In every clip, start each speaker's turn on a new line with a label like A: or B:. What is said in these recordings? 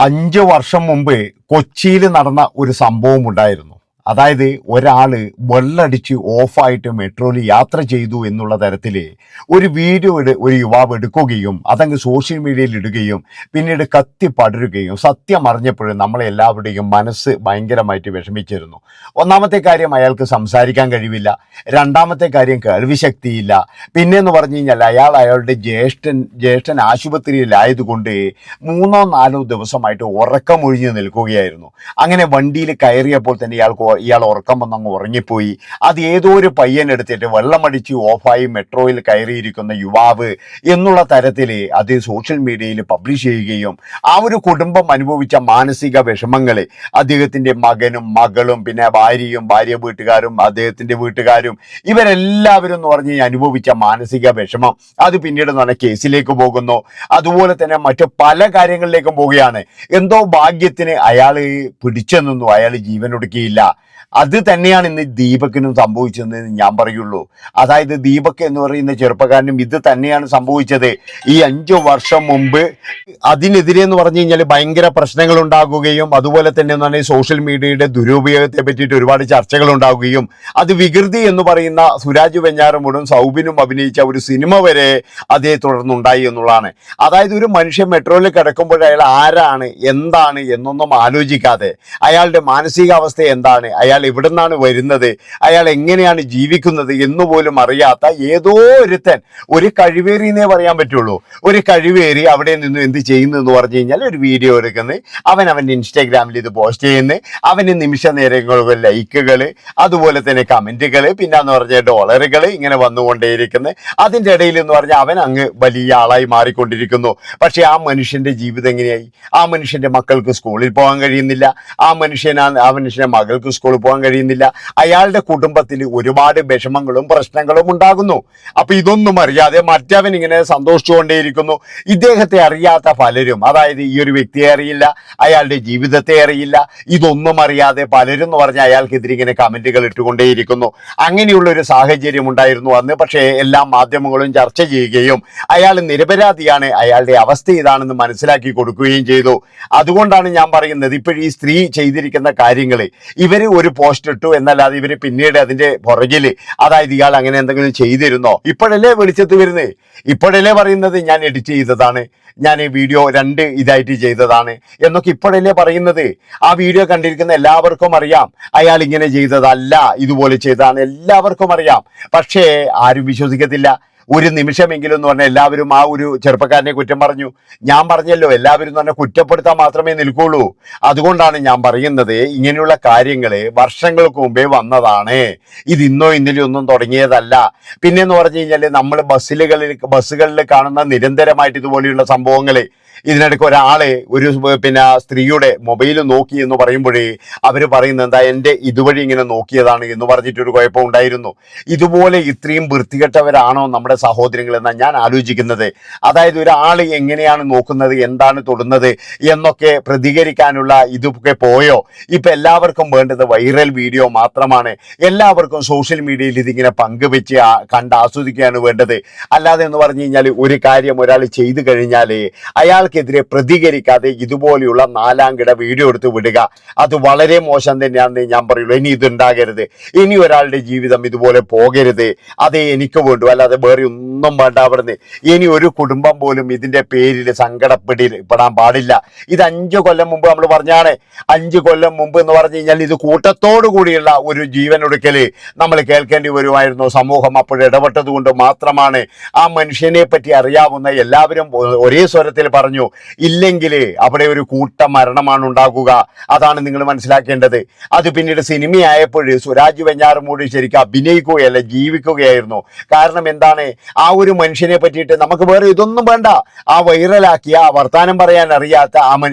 A: 5 വർഷം മുമ്പ് കൊച്ചിയിൽ നടന്ന ഒരു സംഭവം ഉണ്ടായിരുന്നു. അതായത് ഒരാള് വെള്ളടിച്ച് ഓഫായിട്ട് മെട്രോയിൽ യാത്ര ചെയ്തു എന്നുള്ള തരത്തിൽ ഒരു വീഡിയോ ഒരു യുവാവ് എടുക്കുകയും അതങ്ങ് സോഷ്യൽ മീഡിയയിൽ ഇടുകയും പിന്നീട് കത്തി പടരുകയും സത്യം അറിഞ്ഞപ്പോഴും നമ്മളെല്ലാവരുടെയും മനസ്സ് ഭയങ്കരമായിട്ട് വിഷമിച്ചിരുന്നു. ഒന്നാമത്തെ കാര്യം, അയാൾക്ക് സംസാരിക്കാൻ കഴിവില്ല. രണ്ടാമത്തെ കാര്യം, കേൾവി ശക്തിയില്ല. പിന്നെന്ന് പറഞ്ഞു കഴിഞ്ഞാൽ അയാളുടെ ജ്യേഷ്ഠൻ ആശുപത്രിയിലായതുകൊണ്ട് 3-4 ദിവസമായിട്ട് ഉറക്കമൊഴിഞ്ഞ് നിൽക്കുകയായിരുന്നു. അങ്ങനെ വണ്ടിയിൽ കയറിയപ്പോൾ തന്നെ ഇയാൾ ഉറക്കം വന്നങ്ങ് ഉറങ്ങിപ്പോയി. അത് ഏതോ ഒരു പയ്യൻ എടുത്തിട്ട് വെള്ളമടിച്ച് ഓഫായി മെട്രോയിൽ കയറിയിരിക്കുന്ന യുവാവ് എന്നുള്ള തരത്തിൽ അത് സോഷ്യൽ മീഡിയയിൽ പബ്ലിഷ് ചെയ്യുകയും ആ ഒരു കുടുംബം അനുഭവിച്ച മാനസിക വിഷമങ്ങൾ അദ്ദേഹത്തിൻ്റെ മകനും മകളും പിന്നെ ഭാര്യ വീട്ടുകാരും അദ്ദേഹത്തിൻ്റെ വീട്ടുകാരും ഇവരെല്ലാവരും എന്ന് പറഞ്ഞ് അനുഭവിച്ച മാനസിക വിഷമം അത് പിന്നീട് എന്ന് പറഞ്ഞാൽ കേസിലേക്ക് പോകുന്നു. അതുപോലെ തന്നെ മറ്റു പല കാര്യങ്ങളിലേക്കും പോവുകയാണ്. എന്തോ ഭാഗ്യത്തിന് അയാൾ പിടിച്ചു നിന്നു, അയാൾ ജീവനൊടുക്കിയില്ല. അത് തന്നെയാണ് ഇന്ന് ദീപക്കിനും സംഭവിച്ചതെന്ന് ഞാൻ പറയുള്ളൂ. അതായത് ദീപക് എന്ന് പറയുന്ന ചെറുപ്പക്കാരനും ഇത് തന്നെയാണ് സംഭവിച്ചത്. ഈ 5 വർഷം മുമ്പ് അതിനെതിരെ എന്ന് പറഞ്ഞു കഴിഞ്ഞാൽ ഭയങ്കര പ്രശ്നങ്ങൾ ഉണ്ടാകുകയും അതുപോലെ തന്നെ എന്ന് പറഞ്ഞാൽ സോഷ്യൽ മീഡിയയുടെ ദുരുപയോഗത്തെ പറ്റിയിട്ട് ഒരുപാട് ചർച്ചകൾ ഉണ്ടാകുകയും അത് വികൃതി എന്ന് പറയുന്ന സുരാജ് വെഞ്ഞാറമൂടും സൗബിനും അഭിനയിച്ച ഒരു സിനിമ വരെ അതേ തുടർന്നുണ്ടായി എന്നുള്ളതാണ്. അതായത് ഒരു മനുഷ്യൻ മെട്രോയിൽ കിടക്കുമ്പോൾ അയാൾ ആരാണ് എന്താണ് എന്നൊന്നും ആലോചിക്കാതെ അയാളുടെ മാനസികാവസ്ഥ എന്താണ്, അയാൾ എവിടെ നിന്നാണ് വരുന്നത്, അയാൾ എങ്ങനെയാണ് ജീവിക്കുന്നത് എന്നുപോലും അറിയാത്ത ഏതോ ഒരുത്തൻ, ഒരു കഴിവേറിയെന്നേ പറയാൻ പറ്റുള്ളൂ, ഒരു കഴിവേറി അവിടെ നിന്ന് എന്ത് ചെയ്യുന്നു എന്ന് പറഞ്ഞു കഴിഞ്ഞാൽ ഒരു വീഡിയോ എടുക്കുന്നത്, അവൻ്റെ ഇൻസ്റ്റാഗ്രാമിൽ ഇത് പോസ്റ്റ് ചെയ്യുന്നത്, അവന് നിമിഷ നേരങ്ങളിൽ ലൈക്കുകൾ അതുപോലെ തന്നെ കമൻറ്റുകൾ പിന്നെന്ന് പറഞ്ഞ ഡോളറുകൾ ഇങ്ങനെ വന്നുകൊണ്ടേയിരിക്കുന്നത്. അതിൻ്റെ ഇടയിൽ എന്ന് പറഞ്ഞാൽ അവൻ അങ്ങ് വലിയ ആളായി മാറിക്കൊണ്ടിരിക്കുന്നു. പക്ഷേ ആ മനുഷ്യൻ്റെ ജീവിതം എങ്ങനെയായി? ആ മനുഷ്യൻ്റെ മക്കൾക്ക് സ്കൂളിൽ പോകാൻ കഴിയുന്നില്ല, ആ മനുഷ്യൻ്റെ മകൾക്ക് സ്കൂളിൽ പോകാൻ കഴിയുന്നില്ല, അയാളുടെ കുടുംബത്തിൽ ഒരുപാട് വിഷമങ്ങളും പ്രശ്നങ്ങളും ഉണ്ടാകുന്നു. അപ്പൊ ഇതൊന്നും അറിയാതെ മറ്റവൻ ഇങ്ങനെ സന്തോഷിച്ചുകൊണ്ടേയിരിക്കുന്നു. ഇദ്ദേഹത്തെ അറിയാത്ത പലരും, അതായത് ഈ ഒരു വ്യക്തിയെ അറിയില്ല, അയാളുടെ ജീവിതത്തെ അറിയില്ല, ഇതൊന്നും അറിയാതെ പലരും എന്ന് പറഞ്ഞാൽ അയാൾക്കെതിരെ ഇങ്ങനെ കമന്റുകൾ ഇട്ടുകൊണ്ടേയിരിക്കുന്നു. അങ്ങനെയുള്ള ഒരു സാഹചര്യം ഉണ്ടായിരുന്നു അന്ന്. പക്ഷേ എല്ലാ മാധ്യമങ്ങളും ചർച്ച ചെയ്യുകയും അയാൾ നിരപരാധിയാണ്, അയാളുടെ അവസ്ഥ ഇതാണെന്ന് മനസ്സിലാക്കി കൊടുക്കുകയും ചെയ്തു. അതുകൊണ്ടാണ് ഞാൻ പറയുന്നത്, ഇപ്പോഴും ഈ സ്ത്രീ ചെയ്തിരിക്കുന്ന കാര്യങ്ങൾ ഇവര് ഒരു പോസ്റ്റ് ഇട്ടു എന്നല്ലാതെ ഇവര് പിന്നീട് അതിന്റെ പുറകിൽ, അതായത് ഇയാൾ അങ്ങനെ എന്തെങ്കിലും ചെയ്തിരുന്നോ, ഇപ്പോഴല്ലേ വെളിച്ചത്ത് വരുന്നത്, ഇപ്പോഴല്ലേ പറയുന്നത് ഞാൻ എഡിറ്റ് ചെയ്തതാണ്, ഞാൻ ഈ വീഡിയോ 2 ഇതായിട്ട് ചെയ്തതാണ് എന്നൊക്കെ ഇപ്പോഴല്ലേ പറയുന്നത്. ആ വീഡിയോ കണ്ടിരിക്കുന്ന എല്ലാവർക്കും അറിയാം അയാൾ ഇങ്ങനെ ചെയ്തതല്ല, ഇതുപോലെ ചെയ്തതാണ്, എല്ലാവർക്കും അറിയാം. പക്ഷേ ആരും വിശ്വസിക്കത്തില്ല. ഒരു നിമിഷമെങ്കിലും എന്ന് പറഞ്ഞാൽ എല്ലാവരും ആ ഒരു ചെറുപ്പക്കാരനെ കുറ്റം പറഞ്ഞു. ഞാൻ പറഞ്ഞല്ലോ, എല്ലാവരും എന്ന് പറഞ്ഞാൽ കുറ്റപ്പെടുത്താൻ മാത്രമേ നിൽക്കുള്ളൂ. അതുകൊണ്ടാണ് ഞാൻ പറയുന്നത്, ഇങ്ങനെയുള്ള കാര്യങ്ങൾ വർഷങ്ങൾക്ക് മുമ്പേ വന്നതാണ്, ഇത് ഇന്നോ ഇന്നലെയോ ഒന്നും തുടങ്ങിയതല്ല. പിന്നെന്ന് പറഞ്ഞു കഴിഞ്ഞാൽ നമ്മൾ ബസ്സുകളിൽ കാണുന്ന നിരന്തരമായിട്ട് ഇതുപോലെയുള്ള സംഭവങ്ങൾ, ഇതിനിടയ്ക്ക് ഒരാളെ ഒരു സ്ത്രീയുടെ മൊബൈൽ നോക്കി എന്ന് പറയുമ്പോഴേ അവർ പറയുന്നത് എന്താ, എൻ്റെ ഇതുവഴി ഇങ്ങനെ നോക്കിയതാണ് എന്ന് പറഞ്ഞിട്ടൊരു കുഴപ്പം ഉണ്ടായിരുന്നു. ഇതുപോലെ ഇത്രയും വൃത്തികെട്ടവരാണോ നമ്മുടെ സഹോദരങ്ങൾ എന്നാണ് ഞാൻ ആലോചിക്കുന്നത്. അതായത് ഒരാൾ എങ്ങനെയാണ് നോക്കുന്നത്, എന്താണ് തൊടുന്നത് എന്നൊക്കെ പ്രതികരിക്കാനുള്ള ഇതൊക്കെ പോയോ? ഇപ്പം എല്ലാവർക്കും വേണ്ടത് വൈറൽ വീഡിയോ മാത്രമാണ്. എല്ലാവർക്കും സോഷ്യൽ മീഡിയയിൽ ഇതിങ്ങനെ പങ്കുവെച്ച് കണ്ട് ആസ്വദിക്കുകയാണ് വേണ്ടത്. അല്ലാതെ എന്ന് പറഞ്ഞു കഴിഞ്ഞാൽ ഒരു കാര്യം ഒരാൾ ചെയ്തു കഴിഞ്ഞാൽ അയാൾക്കെതിരെ പ്രതികരിക്കാതെ ഇതുപോലെയുള്ള 4ാം കിട വീഡിയോ എടുത്ത് വിടുക, അത് വളരെ മോശം തന്നെയാണെന്ന് ഞാൻ പറയുള്ളൂ. ഇനി ഇതുണ്ടാകരുത്, ഇനി ഒരാളുടെ ജീവിതം ഇതുപോലെ പോകരുത്, അതേ എനിക്ക് വേണ്ടു, അല്ലാതെ വേറെ ഒന്നും വേണ്ട അവിടുന്ന്. ഇനി ഒരു കുടുംബം പോലും ഇതിൻ്റെ പേരിൽ സങ്കടപ്പെടാൻ പാടില്ല. ഇത് 5 കൊല്ലം മുമ്പ് നമ്മൾ പറഞ്ഞാണ്. 5 കൊല്ലം മുമ്പ് എന്ന് പറഞ്ഞു കഴിഞ്ഞാൽ ഇത് കൂട്ടത്തോടു കൂടിയുള്ള ഒരു ജീവനൊടുക്കൽ നമ്മൾ കേൾക്കേണ്ടി വരുമായിരുന്നു. സമൂഹം അപ്പോൾ ഇടപെട്ടത് കൊണ്ട് മാത്രമാണ് ആ മനുഷ്യനെ പറ്റി അറിയാവുന്ന എല്ലാവരും ഒരേ സ്വരത്തിൽ പറഞ്ഞു, ഇല്ലെങ്കിൽ അവിടെ ഒരു കൂട്ട മരണമാണ് ഉണ്ടാകുക. അതാണ് നിങ്ങൾ മനസ്സിലാക്കേണ്ടത്. അത് പിന്നീട് സിനിമയായപ്പോൾ സുരാജ് വെഞ്ഞാറമൂട് ശരിക്കും അഭിനയിക്കുകയല്ല, ജീവിക്കുകയായിരുന്നു. കാരണം എന്താണ്, ആ ഒരു മനുഷ്യനെ പറ്റിയിട്ട് നമുക്ക് വേറെ ഇതൊന്നും വേണ്ട. ആ വൈറലാക്കിയ, വർത്താനം പറയാൻ അറിയാത്ത,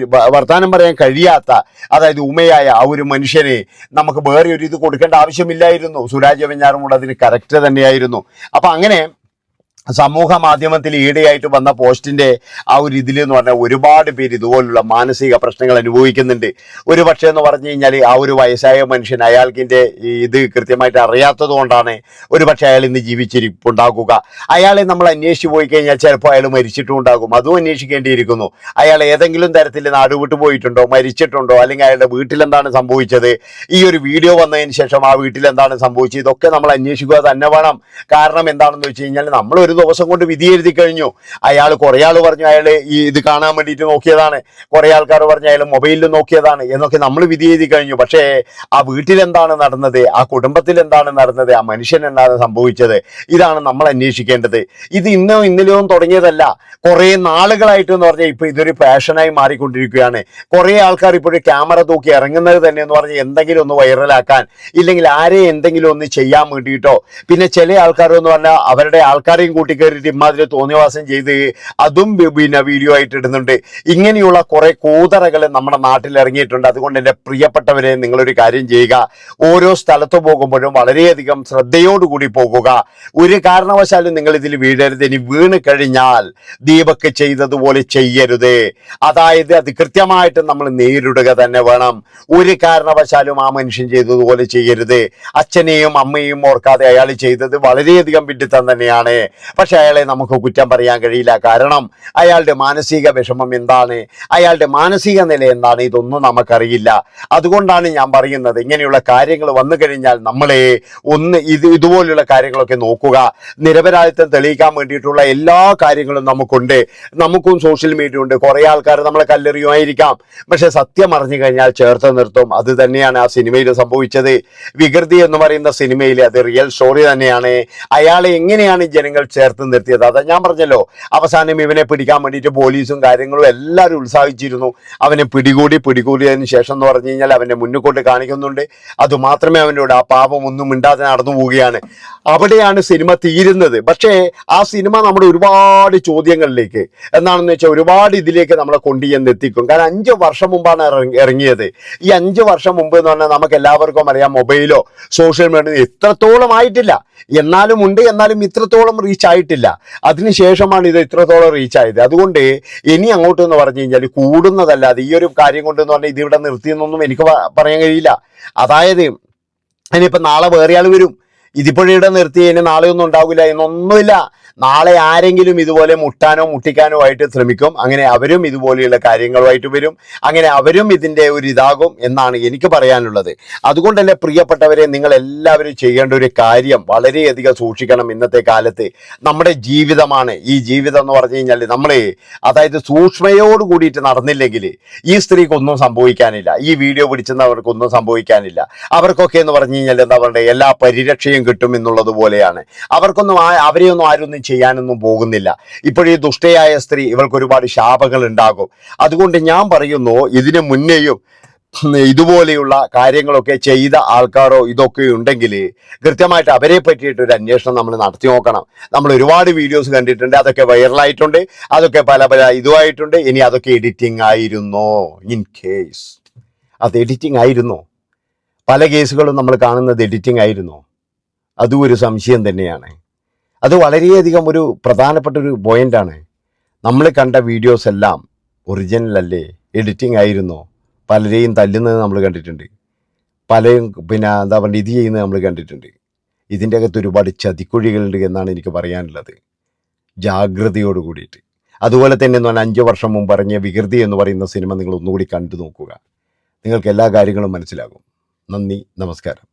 A: വർത്താനം പറയാൻ കഴിയാത്ത, അതായത് ഉമയായ ആ ഒരു മനുഷ്യനെ നമുക്ക് വേറെ ഒരു ഇത് കൊടുക്കേണ്ട ആവശ്യമില്ലായിരുന്നു. സുരാജ് വെഞ്ഞാറമൂട് അതിന് കറക്റ്റ് തന്നെയായിരുന്നു. അപ്പൊ അങ്ങനെ സമൂഹ മാധ്യമത്തിൽ ഈടെയായിട്ട് വന്ന പോസ്റ്റിന്റെ ആ ഒരു ഇതിൽ എന്ന് പറഞ്ഞാൽ ഒരുപാട് പേര് ഇതുപോലുള്ള മാനസിക പ്രശ്നങ്ങൾ അനുഭവിക്കുന്നുണ്ട്. ഒരു പക്ഷേ എന്ന് പറഞ്ഞു കഴിഞ്ഞാൽ ആ ഒരു വയസ്സായ മനുഷ്യൻ അയാൾക്കിന്റെ ഇത് കൃത്യമായിട്ട് അറിയാത്തത് കൊണ്ടാണ് ഒരു പക്ഷേ അയാൾ ഇന്ന് ജീവിച്ചിരിപ്പുണ്ടാക്കുക. അയാളെ നമ്മൾ അന്വേഷിച്ച് പോയി കഴിഞ്ഞാൽ ചിലപ്പോൾ അയാൾ മരിച്ചിട്ടും ഉണ്ടാകും, അതും അന്വേഷിക്കേണ്ടിയിരിക്കുന്നു. അയാൾ ഏതെങ്കിലും തരത്തിൽ നാട് വിട്ടു പോയിട്ടുണ്ടോ, മരിച്ചിട്ടുണ്ടോ, അല്ലെങ്കിൽ അയാളുടെ വീട്ടിൽ എന്താണ് സംഭവിച്ചത്, ഈ ഒരു വീഡിയോ വന്നതിന് ശേഷം ആ വീട്ടിൽ എന്താണ് സംഭവിച്ചത്, ഇതൊക്കെ നമ്മൾ അന്വേഷിക്കുക തന്നെ വേണം. കാരണം എന്താണെന്ന് വെച്ച് കഴിഞ്ഞാൽ നമ്മൾ ഒരു ദിവസം കൊണ്ട് വിധി എഴുതി കഴിഞ്ഞു. കുറേ ആൾ പറഞ്ഞു അയാൾ ഈ ഇത് കാണാൻ വേണ്ടിയിട്ട് നോക്കിയതാണ്, കുറേ ആൾക്കാർ പറഞ്ഞു അയാൾ മൊബൈലിൽ നോക്കിയതാണ് എന്നൊക്കെ നമ്മൾ വിധി എഴുതി കഴിഞ്ഞു. പക്ഷേ ആ വീട്ടിൽ എന്താണ് നടന്നത്, ആ കുടുംബത്തിൽ എന്താണ് നടന്നത്, ആ മനുഷ്യൻ എന്താണ് സംഭവിച്ചത്, ഇതാണ് നമ്മൾ അന്വേഷിക്കേണ്ടത്. ഇത് ഇന്നോ ഇന്നലെയോ തുടങ്ങിയതല്ല, കുറേ നാളുകളായിട്ട് എന്ന് പറഞ്ഞാൽ ഇപ്പൊ ഇതൊരു ഫാഷനായി മാറിക്കൊണ്ടിരിക്കുകയാണ്. കുറേ ആൾക്കാർ ഇപ്പോഴും ക്യാമറ തൂക്കി ഇറങ്ങുന്നത് തന്നെ എന്ന് പറഞ്ഞാൽ എന്തെങ്കിലും ഒന്ന് വൈറലാക്കാൻ, ഇല്ലെങ്കിൽ ആരെ എന്തെങ്കിലും ഒന്ന് ചെയ്യാൻ വേണ്ടിയിട്ടോ. പിന്നെ ചില ആൾക്കാരെന്ന് പറഞ്ഞാൽ അവരുടെ ആൾക്കാരെയും കൂട്ടിക്കയറിയിട്ട് ഇമാതിരി തോന്നിയവാസം ചെയ്ത് അതും പിന്നെ വീഡിയോ ആയിട്ട് ഇടുന്നുണ്ട്. ഇങ്ങനെയുള്ള കുറെ കൂതറകൾ നമ്മുടെ നാട്ടിൽ ഇറങ്ങിയിട്ടുണ്ട്. അതുകൊണ്ട് എൻ്റെ പ്രിയപ്പെട്ടവരെ, നിങ്ങളൊരു കാര്യം ചെയ്യുക, ഓരോ സ്ഥലത്ത് പോകുമ്പോഴും വളരെയധികം ശ്രദ്ധയോടുകൂടി പോകുക. ഒരു കാരണവശാലും നിങ്ങൾ ഇതിൽ വീഴരുത്. ഇനി വീണ് കഴിഞ്ഞാൽ ദീപക് ചെയ്തതുപോലെ ചെയ്യരുത്. അതായത് അത് കൃത്യമായിട്ട് നമ്മൾ നേരിടുക തന്നെ വേണം. ഒരു കാരണവശാലും ആ മനുഷ്യൻ ചെയ്തതുപോലെ ചെയ്യരുത്. അച്ഛനെയും അമ്മയും ഓർക്കാതെ അയാൾ ചെയ്തത് വളരെയധികം വിഡ്ഢിത്തം തന്നെയാണ്. പക്ഷെ അയാളെ നമുക്ക് കുറ്റം പറയാൻ കഴിയില്ല. കാരണം അയാളുടെ മാനസിക വിഷമം എന്താണ്, അയാളുടെ മാനസിക നില എന്താണ്, ഇതൊന്നും നമുക്കറിയില്ല. അതുകൊണ്ടാണ് ഞാൻ പറയുന്നത്, ഇങ്ങനെയുള്ള കാര്യങ്ങൾ വന്നു കഴിഞ്ഞാൽ നമ്മളെ ഇതുപോലുള്ള കാര്യങ്ങളൊക്കെ നോക്കുക. നിരപരാധിത്വം തെളിയിക്കാൻ വേണ്ടിയിട്ടുള്ള എല്ലാ കാര്യങ്ങളും നമുക്കുണ്ട്. നമുക്കും സോഷ്യൽ മീഡിയ ഉണ്ട്. കുറേ ആൾക്കാർ നമ്മളെ കല്ലെറിയുമായിരിക്കാം, പക്ഷെ സത്യം അറിഞ്ഞു കഴിഞ്ഞാൽ ചേർത്ത് നിർത്തും. അത് തന്നെയാണ് ആ സിനിമയിൽ സംഭവിച്ചത്. വികൃതി എന്ന് പറയുന്ന സിനിമയിൽ അത് റിയൽ സ്റ്റോറി തന്നെയാണ്. അയാളെ എങ്ങനെയാണ് ജനങ്ങൾ ചേർത്ത് നിർത്തിയത്, അതാ ഞാൻ പറഞ്ഞല്ലോ. അവസാനം ഇവനെ പിടിക്കാൻ വേണ്ടിയിട്ട് പോലീസും കാര്യങ്ങളും എല്ലാവരും ഉത്സാഹിച്ചിരുന്നു. അവനെ പിടികൂടിയതിന് ശേഷം എന്ന് പറഞ്ഞു കഴിഞ്ഞാൽ അവൻ്റെ മുന്നിൽ കൊണ്ട് കാണിക്കുന്നുണ്ട്. അതുമാത്രമേ അവനോട് ആ പാപം ഒന്നും മിണ്ടാതെ നടന്നു പോവുകയാണ്. അവിടെയാണ് സിനിമ തീരുന്നത്. പക്ഷേ ആ സിനിമ നമ്മുടെ ഒരുപാട് ചോദ്യങ്ങളിലേക്ക്, എന്താണെന്ന് വെച്ചാൽ ഒരുപാട് ഇതിലേക്ക് നമ്മളെ കൊണ്ടുചെന്നെത്തിക്കും. കാരണം 5 വർഷം മുമ്പാണ് ഇറങ്ങിയത്. ഈ 5 വർഷം മുമ്പ് എന്ന് പറഞ്ഞാൽ നമുക്ക് എല്ലാവർക്കും അറിയാം, മൊബൈലോ സോഷ്യൽ മീഡിയ ഇത്രത്തോളം ആയിട്ടില്ല. എന്നാലും ഉണ്ട്, എന്നാലും ഇത്രത്തോളം റീച്ച് ആയിട്ടില്ല. അതിനുശേഷമാണ് ഇത് ഇത്രത്തോളം റീച്ച് ആയത്. അതുകൊണ്ട് ഇനി അങ്ങോട്ട് എന്ന് പറഞ്ഞു കഴിഞ്ഞാൽ കൂടുന്നതല്ലാതെ ഈ ഒരു കാര്യം കൊണ്ട് എന്ന് പറഞ്ഞാൽ ഇതിവിടെ നിർത്തിയെന്നൊന്നും എനിക്ക് പറയാൻ കഴിയില്ല. അതായത് ഇനിയിപ്പോൾ നാളെ വേറെ ആൾ വരും, ഇതിപ്പോഴിവിടെ നിർത്തി ഇനി നാളെ ഒന്നും ഉണ്ടാവില്ല എന്നൊന്നുമില്ല. നാളെ ആരെങ്കിലും ഇതുപോലെ മുട്ടാനോ മുട്ടിക്കാനോ ആയിട്ട് ശ്രമിക്കും. അങ്ങനെ അവരും ഇതുപോലെയുള്ള കാര്യങ്ങളുമായിട്ട് വരും. അങ്ങനെ അവരും ഇതിൻ്റെ ഒരു ഇതാകും എന്നാണ് എനിക്ക് പറയാനുള്ളത്. അതുകൊണ്ട് തന്നെ പ്രിയപ്പെട്ടവരെ, നിങ്ങൾ എല്ലാവരും ചെയ്യേണ്ട ഒരു കാര്യം വളരെയധികം സൂക്ഷിക്കണം. ഇന്നത്തെ കാലത്ത് നമ്മുടെ ജീവിതമാണ്. ഈ ജീവിതം എന്ന് പറഞ്ഞു കഴിഞ്ഞാൽ നമ്മൾ അതായത് സൂക്ഷ്മയോട് കൂടിയിട്ട് നടന്നില്ലെങ്കിൽ ഈ സ്ത്രീക്കൊന്നും സംഭവിക്കാനില്ല, ഈ വീഡിയോ പിടിച്ചവർക്കൊന്നും സംഭവിക്കാനില്ല. അവർക്കൊക്കെ എന്ന് പറഞ്ഞു കഴിഞ്ഞാൽ എന്താ പറയുക, എല്ലാ പരിരക്ഷയും കിട്ടും എന്നുള്ളത് പോലെയാണ്. അവരെയൊന്നും ആരൊന്നും ചെയ്യാനൊന്നും പോകുന്നില്ല. ഇപ്പോഴീ ദുഷ്ടയായ സ്ത്രീ, ഇവൾക്ക് ഒരുപാട് ശാപങ്ങൾ ഉണ്ടാകും. അതുകൊണ്ട് ഞാൻ പറയുന്നു, ഇതിനു മുന്നേയും ഇതുപോലെയുള്ള കാര്യങ്ങളൊക്കെ ചെയ്ത ആൾക്കാരോ ഇതൊക്കെ ഉണ്ടെങ്കിൽ കൃത്യമായിട്ട് അവരെ പറ്റിയിട്ടൊരു അന്വേഷണം നമ്മൾ നടത്തി നോക്കണം. നമ്മൾ ഒരുപാട് വീഡിയോസ് കണ്ടിട്ടുണ്ട്, അതൊക്കെ വൈറലായിട്ടുണ്ട്, അതൊക്കെ പല ഇതുമായിട്ടുണ്ട്. ഇനി അതൊക്കെ എഡിറ്റിംഗ് ആയിരുന്നോ? ഇൻ കേസ് അത് എഡിറ്റിംഗ് ആയിരുന്നോ? പല കേസുകളും നമ്മൾ കാണുന്നത് എഡിറ്റിംഗ് ആയിരുന്നോ? അതും ഒരു സംശയം തന്നെയാണ്. അത് വളരെയധികം ഒരു പ്രധാനപ്പെട്ട ഒരു പോയിൻ്റാണ്. നമ്മൾ കണ്ട വീഡിയോസ് എല്ലാം ഒറിജിനൽ അല്ലേ, എഡിറ്റിംഗ് ആയിരുന്നോ? പലരെയും തല്ലുന്നത് നമ്മൾ കണ്ടിട്ടുണ്ട്, പലരും എന്താ പറയുക ഇത് ചെയ്യുന്നത് നമ്മൾ കണ്ടിട്ടുണ്ട്. ഇതിൻ്റെ അകത്ത് ഒരുപാട് ചതിക്കുഴികളുണ്ട് എന്നാണ് എനിക്ക് പറയാനുള്ളത്. ജാഗ്രതയോട് കൂടിയിട്ട്. അതുപോലെ തന്നെ എന്ന് പറഞ്ഞാൽ 5 വർഷം മുമ്പ് ഇറങ്ങിയ വികൃതി എന്ന് പറയുന്ന സിനിമ നിങ്ങൾ ഒന്നുകൂടി കണ്ടു നോക്കുക. നിങ്ങൾക്ക് എല്ലാ കാര്യങ്ങളും മനസ്സിലാകും. നന്ദി, നമസ്കാരം.